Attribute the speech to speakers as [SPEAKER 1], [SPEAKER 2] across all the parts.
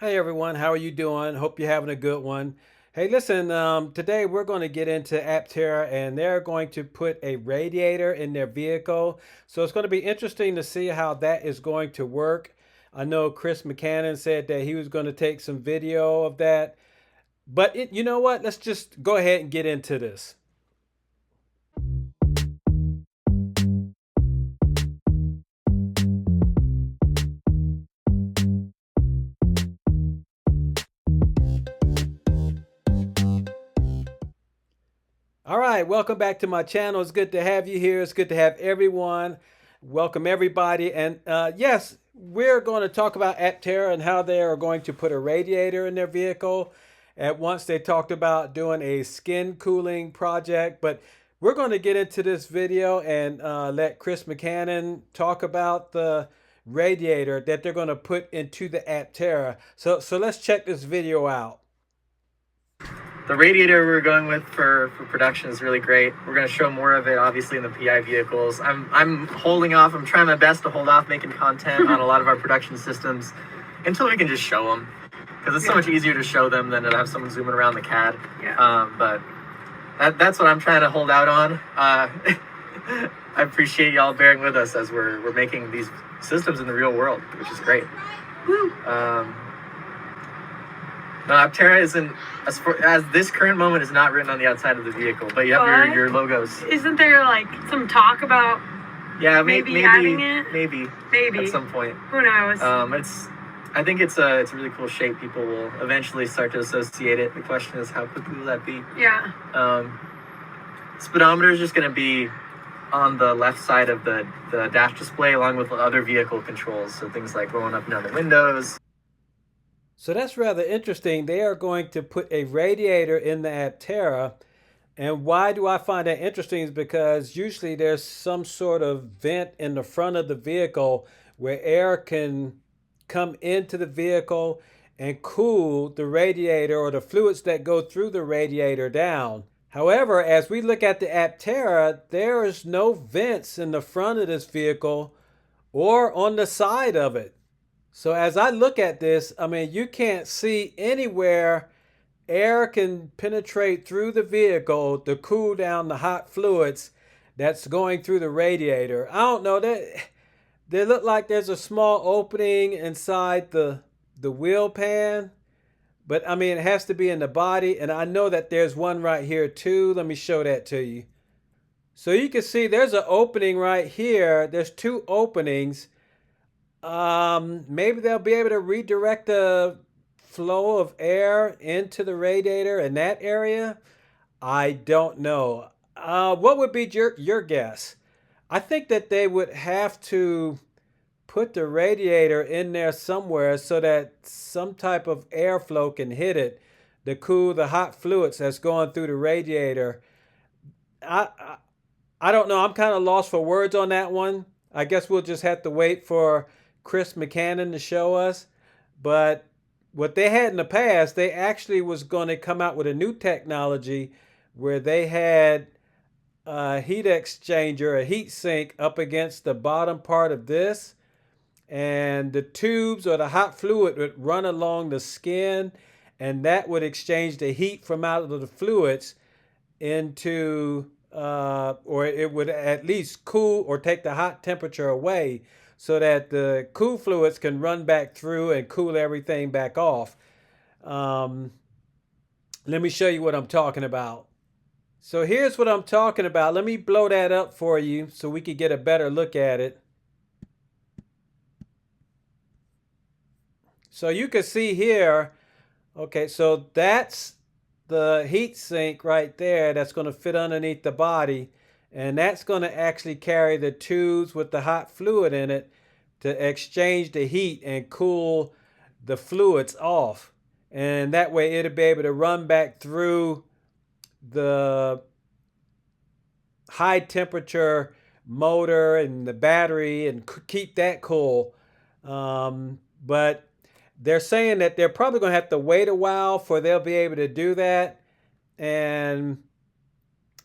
[SPEAKER 1] Hey everyone, how are you doing? Hope you're having a good one. Hey, listen, today we're going to get into Aptera and they're going to put a radiator in their vehicle. So it's going to be interesting to see how that is going to work. I know Chris McCannon said that he was going to take some video of that. But you know what? Let's just go ahead and get into this. All right, welcome back to my channel. It's good to have you here. It's good to have everyone. Welcome everybody. And yes, we're going to talk about Aptera and how they are going to put a radiator in their vehicle. At once they talked about doing a skin cooling project, but we're going to get into this video and let Chris McCannon talk about the radiator that they're going to put into the Aptera. So let's check this video out.
[SPEAKER 2] The radiator we're going with for production is really great. We're going to show more of it, obviously, in the PI vehicles. I'm holding off. I'm trying my best to hold off making content on a lot of our production systems until we can just show them, because it's so much easier to show them than to have someone zooming around the CAD. But that's what I'm trying to hold out on. I appreciate y'all bearing with us as we're making these systems in the real world, which is great.
[SPEAKER 3] Woo.
[SPEAKER 2] No, Aptera isn't, as this current moment is not written on the outside of the vehicle, but you have your logos.
[SPEAKER 3] Isn't there like some talk about maybe adding it?
[SPEAKER 2] Maybe at some point.
[SPEAKER 3] Who knows?
[SPEAKER 2] I think it's a really cool shape. People will eventually start to associate it. The question is, how quickly will that be?
[SPEAKER 3] Yeah.
[SPEAKER 2] Speedometer is just going to be on the left side of the dash display, along with other vehicle controls. So things like rolling up and down the windows.
[SPEAKER 1] So that's rather interesting. They are going to put a radiator in the Aptera. And why do I find that interesting is because usually there's some sort of vent in the front of the vehicle where air can come into the vehicle and cool the radiator or the fluids that go through the radiator down. However, as we look at the Aptera, there is no vents in the front of this vehicle or on the side of it. So as I look at this, I mean, you can't see anywhere air can penetrate through the vehicle to cool down the hot fluids that's going through the radiator. I don't know, they look like there's a small opening inside the wheel pan, but I mean, it has to be in the body. And I know that there's one right here too. Let me show that to you. So you can see there's an opening right here. There's two openings. Maybe they'll be able to redirect the flow of air into the radiator in that area. I don't know. What would be your guess? I think that they would have to put the radiator in there somewhere so that some type of airflow can hit it to cool the hot fluids that's going through the radiator. I don't know. I'm kind of lost for words on that one. I guess we'll just have to wait for Chris McCannon to show us. But what they had in the past, they actually was going to come out with a new technology where they had a heat exchanger, a heat sink up against the bottom part of this, and the tubes or the hot fluid would run along the skin, and that would exchange the heat from out of the fluids into or it would at least cool or take the hot temperature away so that the cool fluids can run back through and cool everything back off. Let me show you what I'm talking about. So here's what I'm talking about. Let me blow that up for you so we could get a better look at it. So you can see here, okay, so that's the heat sink right there that's going to fit underneath the body. And that's going to actually carry the tubes with the hot fluid in it to exchange the heat and cool the fluids off. And that way it'll be able to run back through the high temperature motor and the battery and keep that cool. But they're saying that they're probably going to have to wait a while for they'll be able to do that. And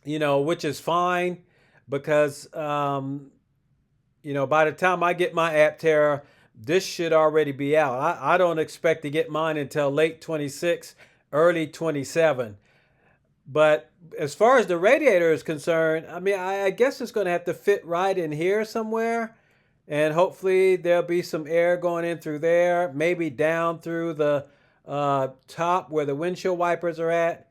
[SPEAKER 1] which is fine because, by the time I get my Aptera, this should already be out. I don't expect to get mine until late 26, early 27. But as far as the radiator is concerned, I mean, I guess it's going to have to fit right in here somewhere. And hopefully there'll be some air going in through there, maybe down through the top where the windshield wipers are at.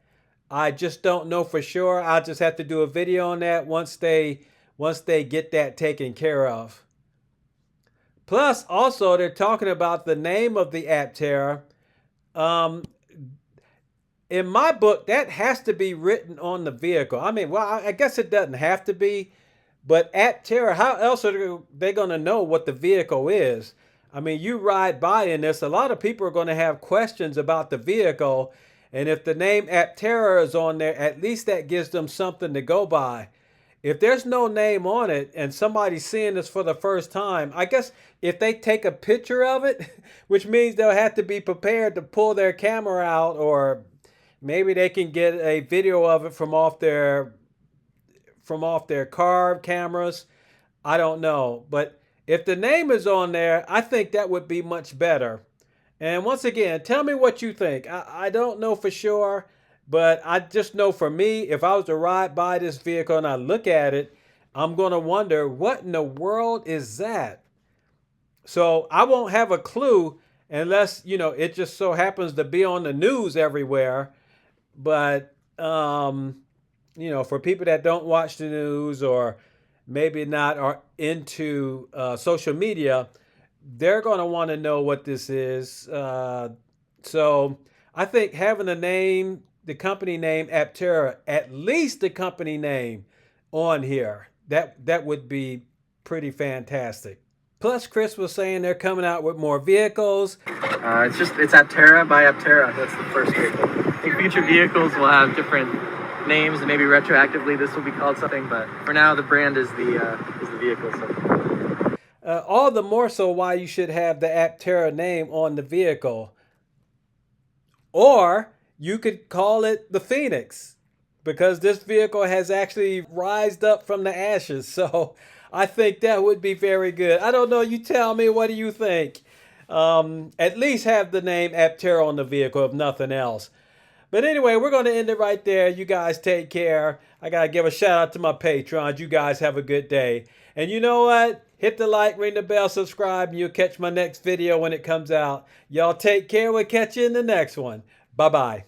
[SPEAKER 1] I just don't know for sure. I'll just have to do a video on that once they get that taken care of. Plus, also, they're talking about the name of the Aptera. Um, in my book, that has to be written on the vehicle. I mean, well, I guess it doesn't have to be, but Aptera, how else are they going to know what the vehicle is? I mean, you ride by in this, a lot of people are going to have questions about the vehicle, and if the name Aptera is on there, at least that gives them something to go by. If there's no name on it and somebody's seeing this for the first time, I guess if they take a picture of it, which means they'll have to be prepared to pull their camera out, or maybe they can get a video of it from off their car cameras. I don't know. But if the name is on there, I think that would be much better. And once again, tell me what you think. I don't know for sure, but I just know for me, if I was to ride by this vehicle and I look at it, I'm going to wonder, what in the world is that? So I won't have a clue unless, it just so happens to be on the news everywhere. But, for people that don't watch the news or maybe not are into social media, they're going to want to know what this is. So I think having the company name Aptera, at least the company name on here, that would be pretty fantastic. Plus, Chris was saying they're coming out with more vehicles.
[SPEAKER 2] It's Aptera by Aptera. That's the first vehicle. I think future vehicles will have different names, and maybe retroactively this will be called something. But for now, the brand is the vehicle. So.
[SPEAKER 1] All the more so why you should have the Aptera name on the vehicle. Or you could call it the Phoenix, because this vehicle has actually rised up from the ashes. So I think that would be very good. I don't know. You tell me. What do you think? At least have the name Aptera on the vehicle, if nothing else. But anyway, we're going to end it right there. You guys take care. I got to give a shout out to my patrons. You guys have a good day. And you know what? Hit the like, ring the bell, subscribe, and you'll catch my next video when it comes out. Y'all take care. We'll catch you in the next one. Bye-bye.